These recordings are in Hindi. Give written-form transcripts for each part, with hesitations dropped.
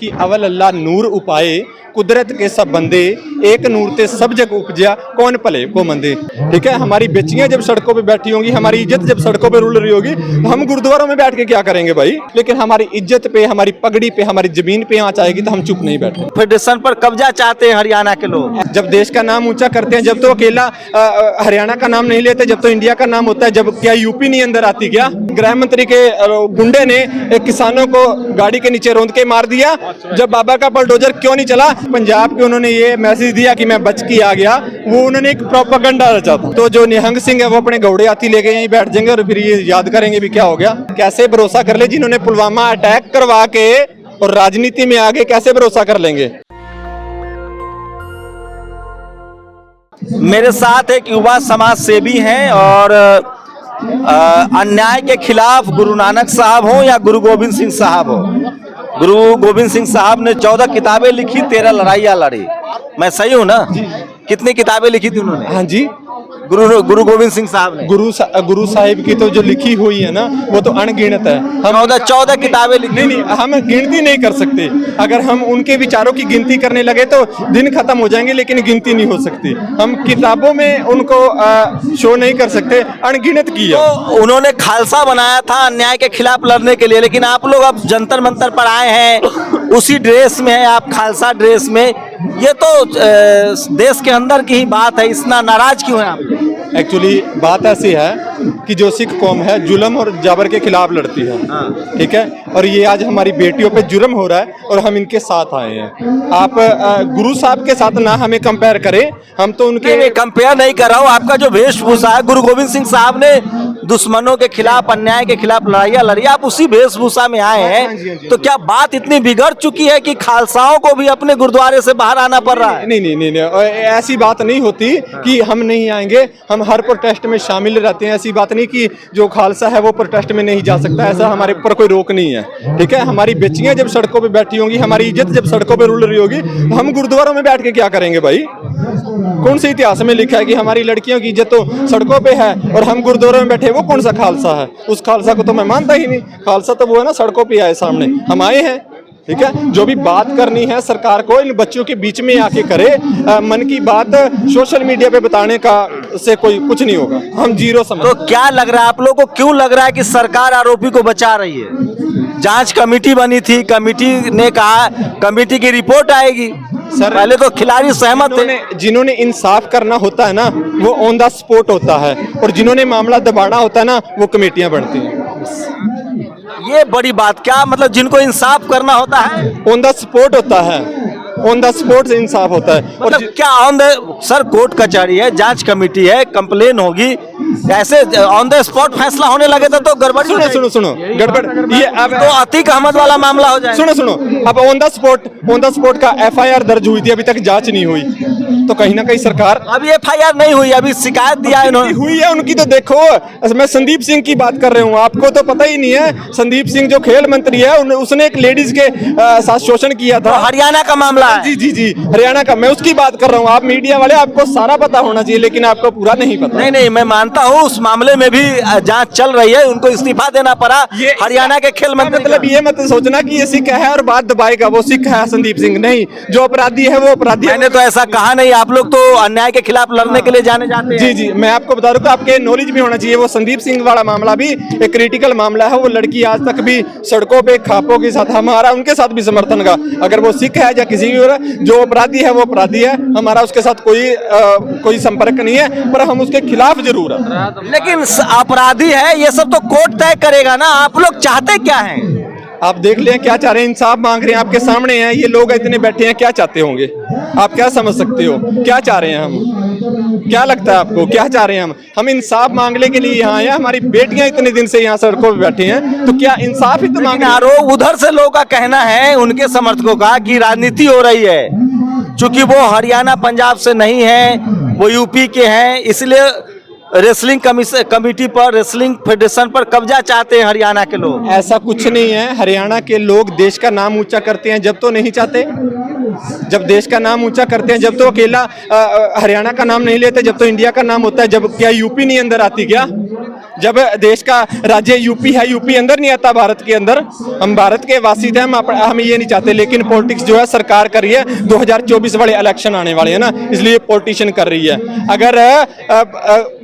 कि अवल अल्लाह नूर उपाए कुदरत के सब बंदे एक नूर ते सब जग उपजया कौन भले को मंदे। ठीक है, हमारी बेचियां जब सड़कों पे बैठी होंगी, हमारी इज्जत जब सड़कों पे रुल रही होगी, तो हम गुरुद्वारों में बैठ के क्या करेंगे भाई। लेकिन हमारी इज्जत पे, हमारी पगड़ी पे, हमारी जमीन पे आंच आएगी तो हम चुप नहीं बैठे। फेडरेशन पर कब्जा चाहते हैं हरियाणा के लोग। जब देश का नाम ऊंचा करते हैं, जब तो अकेला हरियाणा का नाम नहीं लेते, जब तो इंडिया का नाम होता है। जब क्या यूपी नहीं अंदर आती क्या? गृह मंत्री के गुंडे ने किसानों को गाड़ी के नीचे रौंद के मार दिया। जब बाबा का बुलडोजर क्यों नहीं चला? पंजाब के उन्होंने ये मैसेज दिया कि मैं बच के आ गया, वो उन्होंने एक प्रोपेगेंडा रचा था। तो जो निहंग सिंह है वो अपने घोड़े हाथी लेके यहीं बैठ जाएंगे और फिर ये याद करेंगे भी क्या हो गया। कैसे भरोसा कर ले जिन्होंने पुलवामा अटैक करवा के और राजनीति में आगे कैसे भरोसा कर लेंगे। मेरे साथ एक युवा समाज सेवी हैं और अन्याय के खिलाफ गुरु नानक साहब हो या गुरु गोविंद सिंह साहब हो, गुरु गोविंद सिंह साहब ने 14 किताबें लिखी, 13 लड़ाइयाँ लड़ी। मैं सही हूँ ना? कितनी किताबें लिखी थी उन्होंने? हाँ जी, गुरु गोविंद सिंह साहब ने। गुरु साहिब की तो जो लिखी हुई है ना वो तो अनगिनत है। हम 14 किताबें लिखी। नहीं, हम गिनती नहीं कर सकते। अगर हम उनके विचारों की गिनती करने लगे तो दिन खत्म हो जाएंगे, लेकिन गिनती नहीं हो सकती। हम किताबों में उनको शो नहीं कर सकते, अनगिनत की है। तो उन्होंने खालसा बनाया था अन्याय के खिलाफ लड़ने के लिए, लेकिन आप लोग अब जंतर मंतर पर आए हैं, उसी ड्रेस में है आप, खालसा ड्रेस में। ये तो देश के अंदर की ही बात है, इतना नाराज क्यों है आप? एक्चुअली बात ऐसी है कि जो सिख कौम है जुल्म और जाबर के खिलाफ लड़ती है। ठीक है, और ये आज हमारी बेटियों पे जुर्म हो रहा है और हम इनके साथ आए हैं। आप गुरु साहब के साथ ना हमें कंपेयर करें, हम तो उनके कंपेयर नहीं कर रहा हूँ। आपका जो वेशभूषा है, गुरु गोविंद सिंह साहब ने दुश्मनों के खिलाफ, अन्याय के खिलाफ लड़ाइयाँ लड़ी, आप उसी वेशभूषा में आए हैं। तो क्या बात इतनी बिगड़ चुकी है कि खालसाओं को भी अपने गुरुद्वारे से बाहर आना पड़ रहा है? नहीं, ऐसी बात नहीं होती कि हम नहीं आएंगे। हम हर प्रोटेस्ट में शामिल रहते हैं। ऐसी बात नहीं कि जो खालसा है वो प्रोटेस्ट में नहीं जा सकता, ऐसा हमारे ऊपर कोई रोक नहीं है। ठीक है, हमारी बेचियां जब सड़कों पे बैठी होंगी, हमारी इज्जत जब सड़कों पे रुल रही होगी, तो हम गुरुद्वारों में बैठ के क्या करेंगे भाई। कौन से इतिहास में लिखा है कि हमारी लड़कियों की इज्जत तो सड़कों पे है और हम गुरुद्वारों में बैठे? वो कौन सा खालसा है? उस खालसा को तो मैं मानता ही नहीं। खालसा तो वो है ना सड़कों पे आए, सामने हम आए हैं। ठीक है, जो भी बात करनी है सरकार को इन बच्चों के बीच में आके करे। मन की बात सोशल मीडिया पे बताने का से कोई कुछ नहीं होगा, हम जीरो समझ। तो क्या लग रहा है आप लोगों को, क्यों लग रहा है कि सरकार आरोपी को बचा रही है? जांच कमेटी बनी थी, कमेटी ने कहा कमेटी की रिपोर्ट आएगी। सर पहले तो खिलाड़ी सहमत थे। जिन्होंने इंसाफ करना होता है ना वो ऑन द स्पॉट होता है, और जिन्होंने मामला दबाना होता है ना वो कमेटियां बनती हैं। ये बड़ी बात, क्या मतलब जिनको इंसाफ करना होता है ऑन द स्पॉट होता है, ऑन द स्पॉट से इंसाफ होता है। मतलब और क्या ऑन द सर कोर्ट कचहरी है, जांच कमेटी है, कंप्लेन होगी, ऐसे ऑन द स्पॉट फैसला होने लगे तो गड़बड़ी। सुनो गड़बड़ ये अब तो अतीक अहमद वाला मामला हो जाए। सुनो अब ऑन द स्पॉट का FIR दर्ज हुई थी, अभी तक जांच नहीं हुई, तो कहीं ना कहीं सरकार अभी FIR नहीं हुई, अभी शिकायत दिया इन्होंने। हुई है उनकी तो देखो। मैं संदीप सिंह की बात कर रहा हूँ, आपको तो पता ही नहीं है। संदीप सिंह जो खेल मंत्री है उसने एक लेडीज के साथ शोषण किया था। हरियाणा का मामला है। जी हरियाणा का, मैं उसकी बात कर रहा हूँ। आप मीडिया वाले, आपको सारा पता होना चाहिए, लेकिन आपको पूरा नहीं पता। नहीं, मैं मानता हूँ उस मामले में भी जांच चल रही है, उनको इस्तीफा देना पड़ा हरियाणा के खेल मंत्री। मतलब ये मत सोचना कि ये सिख है और बात दबाएगा, वो सिख है संदीप सिंह नहीं। जो अपराधी है वो अपराधी है। मैंने तो ऐसा कहा नहीं, आप लोग तो अन्याय के खिलाफ लड़ने के लिए जाने जाते हैं। जी मैं आपको बता दूं कि आपके नॉलेज भी होना चाहिए। वो संदीप सिंह वाला मामला भी एक क्रिटिकल मामला है। वो लड़की आज तक भी सड़कों पे खापों के साथ, हमारा उनके साथ भी समर्थन का, अगर वो सिख है या किसी भी और जो अपराधी है वो अपराधी है, हमारा उसके साथ कोई संपर्क नहीं है, पर हम उसके खिलाफ जरूर है। लेकिन अपराधी है ये सब तो कोर्ट तय करेगा ना, आप लोग चाहते क्या हैं? आप देख लें क्या चाह रहे हैं, इंसाफ मांग रहे हैं, आपके सामने हैं ये लोग इतने बैठे हैं, क्या चाहते होंगे आप? क्या समझ सकते हो क्या चाह रहे हैं हम? क्या लगता है आपको क्या चाह रहे हैं हम इंसाफ मांगने के लिए यहाँ आए हैं। हमारी बेटियां इतने दिन से यहाँ सड़कों पे बैठी हैं, तो क्या इंसाफ ही तो मांग रहे हैं? उधर से लोगों का कहना है, उनके समर्थकों का, कि राजनीति हो रही है, चूंकि वो हरियाणा पंजाब से नहीं है, वो यूपी के हैं, इसलिए रेसलिंग कमेटी पर, रेसलिंग फेडरेशन पर कब्जा चाहते हैं हरियाणा के लोग। ऐसा कुछ नहीं है। हरियाणा के लोग देश का नाम ऊंचा करते हैं जब तो नहीं चाहते, जब देश का नाम ऊंचा करते हैं, जब तो अकेला हरियाणा का नाम नहीं लेते, जब तो इंडिया का नाम होता है। जब क्या यूपी नहीं अंदर आती क्या? जब देश का राज्य यूपी है, यूपी अंदर नहीं आता भारत के अंदर। हम भारत के वासी थे, हम ये नहीं चाहते, लेकिन पॉलिटिक्स जो है सरकार कर रही है। 2024 वाले इलेक्शन आने वाले हैं ना, इसलिए पॉलिटिशियन कर रही है। अगर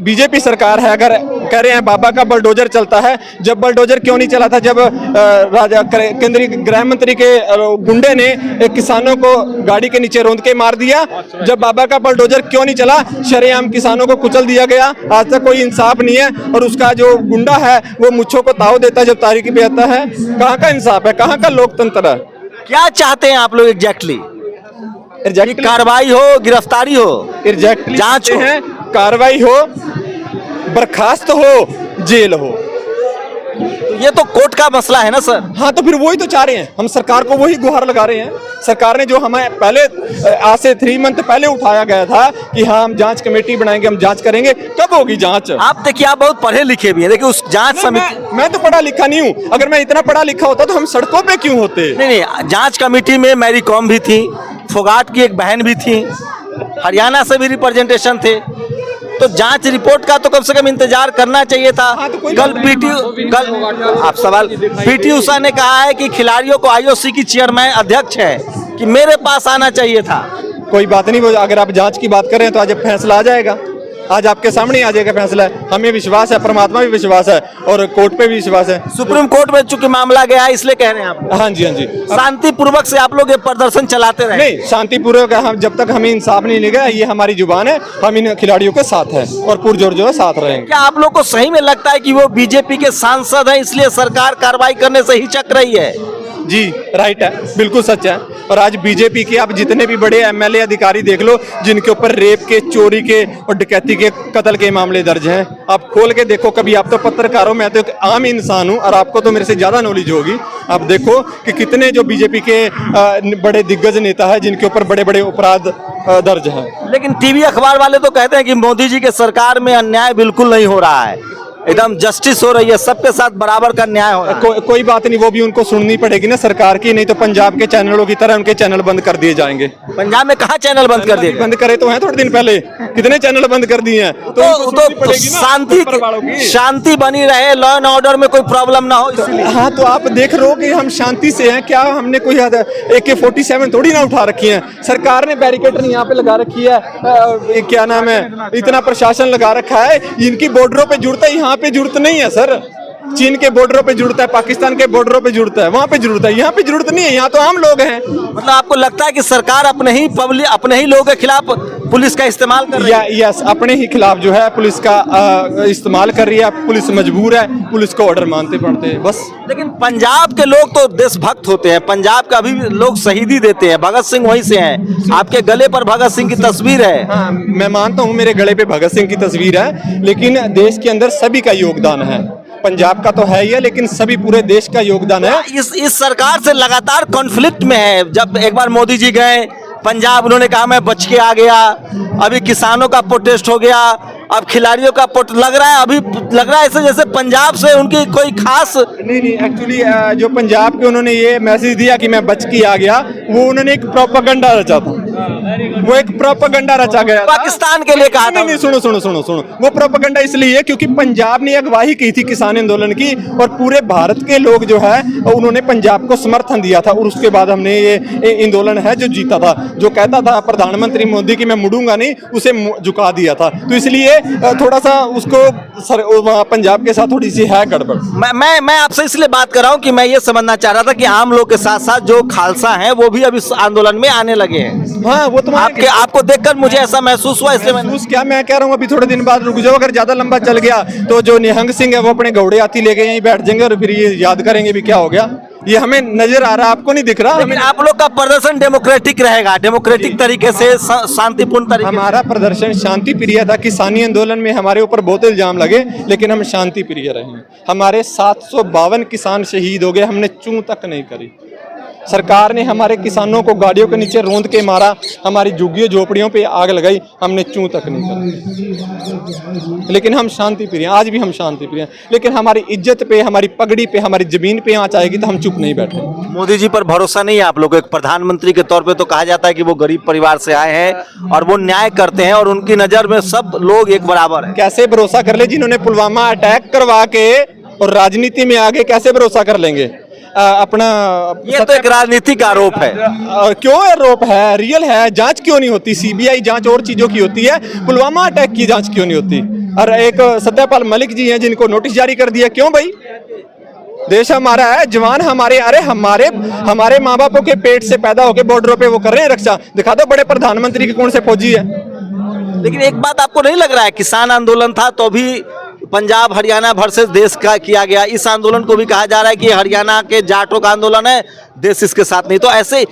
बीजेपी सरकार है, अगर कह रहे हैं बाबा का बुलडोजर चलता है, जब बुलडोजर क्यों नहीं चला था जब राजा केंद्रीय गृह मंत्री के गुंडे ने किसानों को गाड़ी के नीचे रौंद के मार दिया। जब बाबा का बुलडोजर क्यों नहीं चला, शरेआम किसानों को कुचल दिया गया। आज तक कोई इंसाफ नहीं है, और उसका जो गुंडा है वो मुच्छों को ताव देता है जब तारीख पे आता है। कहाँ का इंसाफ है, कहाँ का लोकतंत्र है? क्या चाहते हैं आप लोग एग्जैक्टली? कार्रवाई हो, गिरफ्तारी हो, एग्जैक्टली जांच हो, कार्रवाई हो, बर्खास्त हो, जेल हो। तो ये तो कोर्ट का मसला है ना सर। हाँ, तो फिर वही तो चाह रहे हैं हम, सरकार को वही गुहार लगा रहे हैं। सरकार ने जो हमें पहले आज से 3 मंथ पहले उठाया गया था कि हाँ हम जांच कमेटी बनाएंगे, हम जांच करेंगे। कब होगी जांच? आप देखिए, आप बहुत पढ़े लिखे भी हैं, देखिए उस जांच समिति। मैं तो पढ़ा लिखा नहीं हूँ। अगर मैं इतना पढ़ा लिखा होता तो हम सड़कों पे क्यों होते? नहीं, जांच कमेटी में मैरी कॉम भी थी, फोगाट की एक बहन भी थी, हरियाणा से भी रिप्रेजेंटेशन थे। तो जांच रिपोर्ट का तो कम से कम इंतजार करना चाहिए था। हाँ, तो कल पीटी उषा ने कहा है कि खिलाड़ियों को आईओसी की चेयरमैन अध्यक्ष है कि मेरे पास आना चाहिए था। कोई बात नहीं, वो अगर आप जांच की बात करें तो आज फैसला आ जाएगा, आज आपके सामने आ जाएगा फैसला। हमें विश्वास है, परमात्मा भी विश्वास है, और कोर्ट पे भी विश्वास है। सुप्रीम कोर्ट में चूंकि मामला गया है, इसलिए कह रहे हैं आप। हाँ जी, हाँ जी। शांतिपूर्वक से आप लोग ये प्रदर्शन चलाते रहे? नहीं, शांतिपूर्वक हम जब तक हमें इंसाफ नहीं मिलेगा, ये हमारी जुबान है, हम इन खिलाड़ियों के साथ हैं और पुरजोर जो है साथ रहेंगे। क्या आप लोग को सही में लगता है कि वो बीजेपी के सांसद हैं, इसलिए सरकार कार्रवाई करने से हिचक रही है? जी, राइट है, बिल्कुल सच है। और आज बीजेपी के आप जितने भी बड़े एमएलए अधिकारी देख लो, जिनके ऊपर रेप के, चोरी के और डकैती के, कत्ल के मामले दर्ज हैं, आप खोल के देखो कभी। आप तो पत्रकारों में, तो एक आम इंसान हूं और आपको तो मेरे से ज्यादा नॉलेज होगी। आप देखो कि कितने जो बीजेपी के बड़े दिग्गज नेता है जिनके ऊपर बड़े बड़े अपराध दर्ज हैं। लेकिन टीवी अखबार वाले तो कहते हैं कि मोदी जी के सरकार में अन्याय बिल्कुल नहीं हो रहा है, एकदम जस्टिस हो रही है, सबके साथ बराबर का न्याय हो रहा है। कोई बात नहीं, वो भी उनको सुननी पड़ेगी ना सरकार की, नहीं तो पंजाब के चैनलों की तरह उनके चैनल बंद कर दिए जाएंगे। पंजाब में कहाँ चैनल बंद कर दिए? बंद करे तो हैं, थोड़े दिन पहले कितने चैनल बंद कर दिए हैं। तो शांति बनी रहे, लॉ एंड ऑर्डर में कोई प्रॉब्लम ना हो, इसलिए। हाँ, तो आप देख रहे हो कि हम शांति से हैं। क्या हमने कोई AK-47 थोड़ी ना उठा रखी है? सरकार ने बैरिकेड यहाँ पे लगा रखी है, क्या नाम है, इतना प्रशासन लगा रखा है। इनकी बॉर्डरों पे जुड़ता है, यहाँ पे जरूरत नहीं है सर। चीन के बॉर्डरों पे जुड़ता है, पाकिस्तान के बॉर्डरों पे जुड़ता है, वहाँ पे जरूरत है, यहाँ पे जरूरत नहीं है। यहाँ तो आम लोग हैं। मतलब आपको लगता है कि सरकार अपने ही लोगों के खिलाफ पुलिस का इस्तेमाल कर रही है? यस, अपने ही खिलाफ जो है पुलिस का इस्तेमाल कर रही है। पुलिस मजबूर है, पुलिस को ऑर्डर मानते पड़ते हैं बस। लेकिन पंजाब के लोग तो देशभक्त होते हैं, पंजाब का अभी भी लोग शहीदी देते हैं। भगत सिंह वहीं से हैं, आपके गले पर भगत सिंह की तस्वीर है। हाँ, मैं मानता हूँ मेरे गले पे भगत सिंह की तस्वीर है, लेकिन देश के अंदर सभी का योगदान है। पंजाब का तो है ही है, लेकिन सभी पूरे देश का योगदान है। इस सरकार से लगातार कॉन्फ्लिक्ट में है। जब एक बार मोदी जी गए पंजाब, उन्होंने कहा मैं बच के आ गया, अभी किसानों का प्रोटेस्ट हो गया, अब खिलाड़ियों का लग रहा है ऐसे जैसे पंजाब से उनकी कोई खास नहीं, एक्चुअली जो पंजाब के उन्होंने ये मैसेज दिया कि मैं बच के आ गया, वो उन्होंने एक प्रोपेगेंडा रचा था। वो एक प्रोपेगेंडा रचा गया पाकिस्तान के लिए कहा था। नहीं, सुनो, वो प्रोपेगेंडा इसलिए क्योंकि पंजाब ने अगवाई की थी किसान आंदोलन की, और पूरे भारत के लोग जो है उन्होंने पंजाब को समर्थन दिया था। और उसके बाद हमने ये आंदोलन है जो जीता था। जो कहता था प्रधानमंत्री मोदी कि मैं मुड़ूंगा नहीं, उसे झुका दिया था। तो इसलिए थोड़ा सा उसको पंजाब के साथ थोड़ी सी है गड़बड़। मैं आपसे इसलिए बात कर रहा हूँ कि मैं ये समझना चाह रहा था कि आम लोग के साथ साथ जो खालसा हैं वो भी अब इस आंदोलन में आने लगे हैं। हाँ, वो आपको देखकर मुझे ऐसा महसूस हुआ, इसलिए मैं कह रहा हूँ अभी थोड़े दिन बाद रुक जाओ। अगर ज्यादा लंबा चल गया तो जो निहंग सिंह है वो अपने घोड़े हाथी लेके यहीं बैठ जाएंगे और फिर ये याद करेंगे भी क्या हो गया। ये हमें नजर आ रहा है, आपको नहीं दिख रहा? लेकिन आप लोग का प्रदर्शन डेमोक्रेटिक रहेगा, डेमोक्रेटिक तरीके से, शांतिपूर्ण तरीके। हमारा प्रदर्शन शांति प्रिय था। किसानी आंदोलन में हमारे ऊपर बहुत इल्जाम लगे, लेकिन हम शांति प्रिय रहे। हमारे 752 किसान शहीद हो गए, हमने चूं तक नहीं करी। सरकार ने हमारे किसानों को गाड़ियों के नीचे रोंद के मारा, हमारी झुग्गियों झोपड़ियों पे आग लगाई, हमने चूं तक नहीं करी। लेकिन हम शांति प्रिय हैं, आज भी हम शांति प्रिय हैं। लेकिन हमारी इज्जत पे, हमारी पगड़ी पे, हमारी जमीन पे आंच आएगी तो हम चुप नहीं बैठे। मोदी जी पर भरोसा नहीं है आप लोग? एक प्रधानमंत्री के तौर पे तो कहा जाता है कि वो गरीब परिवार से आए हैं और वो न्याय करते हैं और उनकी नजर में सब लोग एक बराबर हैं। कैसे भरोसा कर ले? जिन्होंने पुलवामा अटैक करवा के और राजनीति में आगे कैसे भरोसा कर लेंगे? अपना ये तो एक राजनीतिक आरोप है। क्यों आरोप है? रियल है। जांच क्यों नहीं होती? सीबीआई जांच और चीजों की होती है, पुलवामा अटैक की जांच क्यों नहीं होती? और एक सत्यपाल मलिक जी हैं जिनको नोटिस जारी कर दिया, क्यों भाई? देश हमारा है, जवान हमारे, अरे हमारे माँ बापों के पेट से पैदा होकर बॉर्डरों पे वो कर रहे हैं रक्षा। दिखा दो बड़े प्रधानमंत्री के कौन से फौजी है। लेकिन एक बात आपको नहीं लग रहा है, किसान आंदोलन था तो भी पंजाब हरियाणा वर्सेस देश का किया गया, इस आंदोलन को भी कहा जा रहा है कि हरियाणा के जाटों का आंदोलन है, देश इसके साथ नहीं। तो ऐसे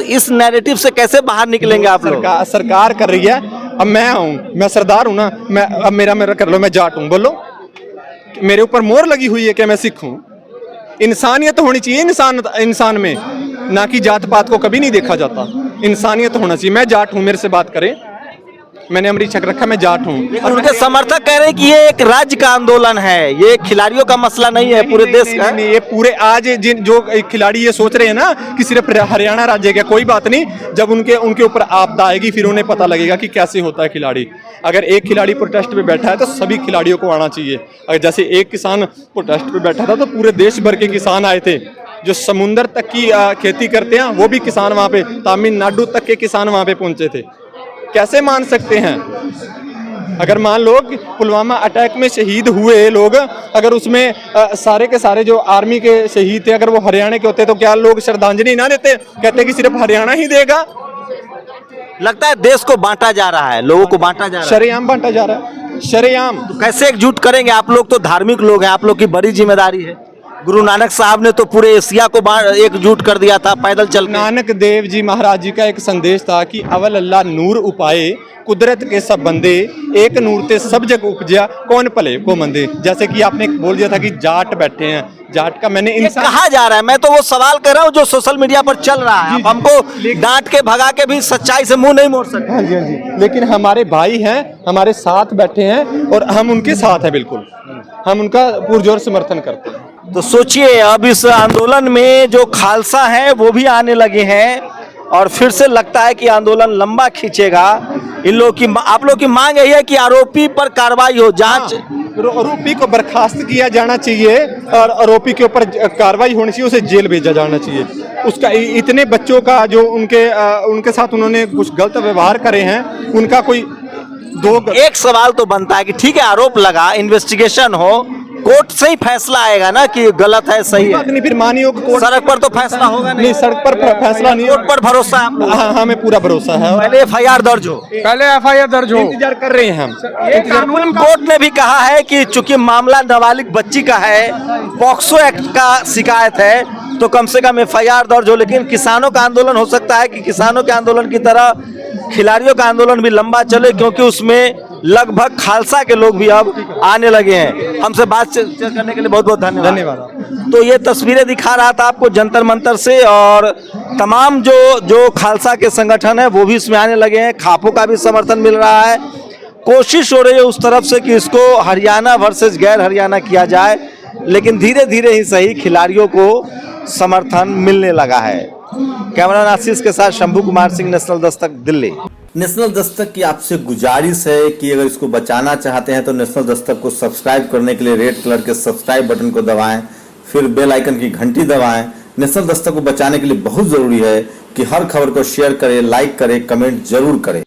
इस नैरेटिव से कैसे बाहर निकलेंगे आप लोग? सरकार कर रही है। अब मैं हूँ, मैं सरदार हूँ ना, मैं अब मेरा कर लो, मैं जाट हूँ, बोलो मेरे ऊपर मोहर लगी हुई है कि मैं सिख हूँ। इंसानियत होनी चाहिए इंसान में, ना कि जात पात को कभी नहीं देखा जाता। इंसानियत होना चाहिए। मैं जाट हूँ, मेरे से बात करें, मैंने अमृत छक रखा, मैं जाट हूँ। लेकिन उनके समर्थक कह रहे हैं कि ये एक राज्य का आंदोलन है, ये खिलाड़ियों का मसला नहीं है, पूरे देश का। नहीं, ये पूरे आज जो खिलाड़ी ये सोच रहे हैं ना कि सिर्फ हरियाणा राज्य का, कोई बात नहीं। जब उनके ऊपर आपदा आएगी फिर उन्हें पता लगेगा कि कैसे होता है खिलाड़ी। अगर एक खिलाड़ी प्रोटेस्ट पे बैठा है तो सभी खिलाड़ियों को आना चाहिए। अगर जैसे एक किसान प्रोटेस्ट पे बैठा था तो पूरे देश भर के किसान आए थे। जो समुंदर तक की खेती करते हैं वो भी किसान वहाँ पे, तमिलनाडु तक के किसान वहाँ पे पहुंचे थे। कैसे मान सकते हैं? अगर मान लो कि पुलवामा अटैक में शहीद हुए लोग, अगर उसमें सारे के सारे जो आर्मी के शहीद थे अगर वो हरियाणा के होते तो क्या लोग श्रद्धांजलि ना देते? कहते कि सिर्फ हरियाणा ही देगा। लगता है देश को बांटा जा रहा है, लोगों को बांटा जा रहा है, शरेआम बांटा जा रहा है, शरेआम। तो कैसे एकजुट करेंगे? आप लोग तो धार्मिक लोग हैं, आप लोग की बड़ी जिम्मेदारी है। गुरु नानक साहब ने तो पूरे एशिया को एकजुट कर दिया था पैदल चल। नानक देव जी महाराज जी का एक संदेश था कि अवल अल्लाह नूर उपाए, कुदरत के सब बंदे, एक नूर ते सब जग उपजा, कौन भले को मंदे। जैसे कि आपने बोल दिया था कि जाट बैठे हैं, जाट का मैंने ये कहा जा रहा है, मैं तो वो सवाल कर रहा हूँ जो सोशल मीडिया पर चल रहा है। आप हमको डांट के भगा के भी सच्चाई से मुंह नहीं मोड़ सकते। हाँ जी, हाँ जी। लेकिन हमारे भाई हैं, हमारे साथ बैठे हैं और हम उनके साथ हैं, बिल्कुल हम उनका पुरजोर समर्थन करते हैं। तो सोचिए अब इस आंदोलन में जो खालसा है वो भी आने लगे हैं और फिर से लगता है कि आंदोलन लंबा खींचेगा। इन लोग की, आप लोग की मांग यही है कि आरोपी पर कार्रवाई हो, जांच। आरोपी को बर्खास्त किया जाना चाहिए और आरोपी के ऊपर कार्रवाई होनी चाहिए, उसे जेल भेजा जाना चाहिए। उसका इतने बच्चों का जो उनके साथ उन्होंने कुछ गलत व्यवहार करे हैं, उनका कोई एक सवाल तो बनता है कि ठीक है आरोप लगा, इन्वेस्टिगेशन हो, कोर्ट से ही फैसला आएगा ना कि गलत है सही है। नहीं, फिर मानिए सड़क पर तो फैसला होगा नहीं, सड़क पर फैसला नहीं, कोर्ट पर भरोसा है आप लोगों को? हाँ, हमें पूरा भरोसा है। पहले एफआईआर दर्ज हो, इंतजार कर रहे हैं हम। कोर्ट ने भी कहा है कि चूंकि मामला नाबालिग बच्ची का है, पॉक्सो एक्ट का शिकायत है, तो कम से कम एफआईआर दर्ज हो। लेकिन किसानों का आंदोलन हो सकता है कि किसानों के आंदोलन की तरह खिलाड़ियों का आंदोलन भी लंबा चले, क्योंकि उसमें लगभग खालसा के लोग भी अब आने लगे हैं। हमसे बात करने के लिए बहुत बहुत धन्यवाद। तो ये तस्वीरें दिखा रहा था आपको जंतर मंतर से, और तमाम जो खालसा के संगठन है वो भी इसमें आने लगे हैं। खापों का भी समर्थन मिल रहा है। कोशिश हो रही है उस तरफ से कि इसको हरियाणा वर्सेस गैर हरियाणा किया जाए, लेकिन धीरे धीरे ही सही खिलाड़ियों को समर्थन मिलने लगा है। कैमरामैन आशीष के साथ शंभू कुमार सिंह, नेशनल दस्तक, दिल्ली। नेशनल दस्तक की आपसे गुजारिश है कि अगर इसको बचाना चाहते हैं तो नेशनल दस्तक को सब्सक्राइब करने के लिए रेड कलर के सब्सक्राइब बटन को दबाएं, फिर बेल आइकन की घंटी दबाएं। नेशनल दस्तक को बचाने के लिए बहुत जरूरी है कि हर खबर को शेयर करें, लाइक करें, कमेंट जरूर करें।